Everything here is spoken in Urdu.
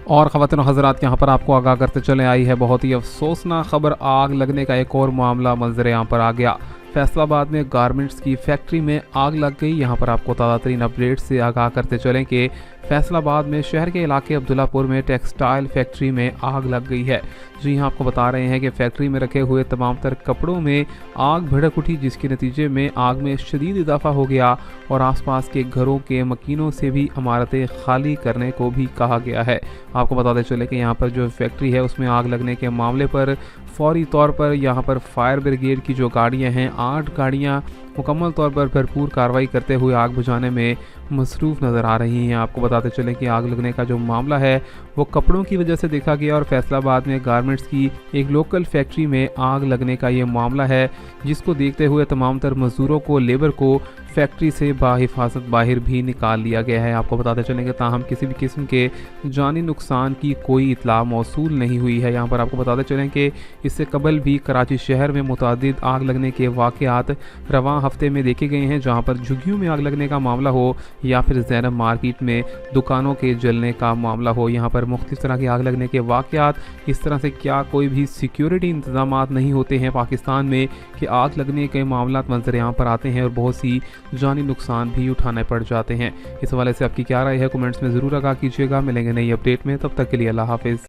اور خواتین و حضرات یہاں پر آپ کو آگاہ کرتے چلے آئی ہے بہت ہی افسوسناک خبر، آگ لگنے کا ایک اور معاملہ منظر یہاں پر آ گیا۔ فیصل آباد میں گارمنٹس کی فیکٹری میں آگ لگ گئی۔ یہاں پر آپ کو تازہ ترین اپڈیٹ سے آگاہ کرتے چلیں کہ فیصل آباد میں شہر کے علاقے عبداللہ پور میں ٹیکسٹائل فیکٹری میں آگ لگ گئی ہے۔ جی ہاں، آپ کو بتا رہے ہیں کہ فیکٹری میں رکھے ہوئے تمام تر کپڑوں میں آگ بھڑک اٹھی، جس کے نتیجے میں آگ میں شدید اضافہ ہو گیا اور آس پاس کے گھروں کے مکینوں سے بھی عمارتیں خالی کرنے کو بھی کہا گیا ہے۔ آپ کو بتاتے چلے کہ یہاں پر جو فیکٹری ہے اس میں آگ لگنے کے معاملے پر فوری طور پر یہاں پر فائر بریگیڈ کی جو گاڑیاں ہیں 8 گاڑیاں مکمل طور پر بھرپور کارروائی کرتے ہوئے آگ بجھانے میں مصروف نظر آ رہی ہیں۔ آپ کو بتاتے چلیں کہ آگ لگنے کا جو معاملہ ہے وہ کپڑوں کی وجہ سے دیکھا گیا اور فیصل آباد میں گارمنٹس کی ایک لوکل فیکٹری میں آگ لگنے کا یہ معاملہ ہے، جس کو دیکھتے ہوئے تمام تر مزدوروں کو لیبر کو فیکٹری سے بحفاظت باہر بھی نکال لیا گیا ہے۔ آپ کو بتاتے چلیں کہ تاہم کسی بھی قسم کے جانی نقصان کی کوئی اطلاع موصول نہیں ہوئی ہے۔ یہاں پر آپ کو بتاتے چلیں کہ اس سے قبل بھی کراچی شہر میں متعدد آگ لگنے کے واقعات رواں ہفتے میں دیکھے گئے ہیں، جہاں پر جھگیوں میں آگ لگنے کا معاملہ ہو یا پھر زینب مارکیٹ میں دکانوں کے جلنے کا معاملہ ہو۔ یہاں پر مختلف طرح کی آگ لگنے کے واقعات، اس طرح سے کیا کوئی بھی سیکیورٹی انتظامات نہیں ہوتے ہیں پاکستان میں کہ آگ لگنے کے معاملات منظر یہاں پر آتے ہیں اور بہت سی جانی نقصان بھی اٹھانے پڑ جاتے ہیں۔ اس حوالے سے آپ کی کیا رائے ہے؟ کمنٹس میں ضرور آگاہ کیجیے گا۔ ملیں گے نئی اپڈیٹ میں، تب تک کے لیے اللہ حافظ۔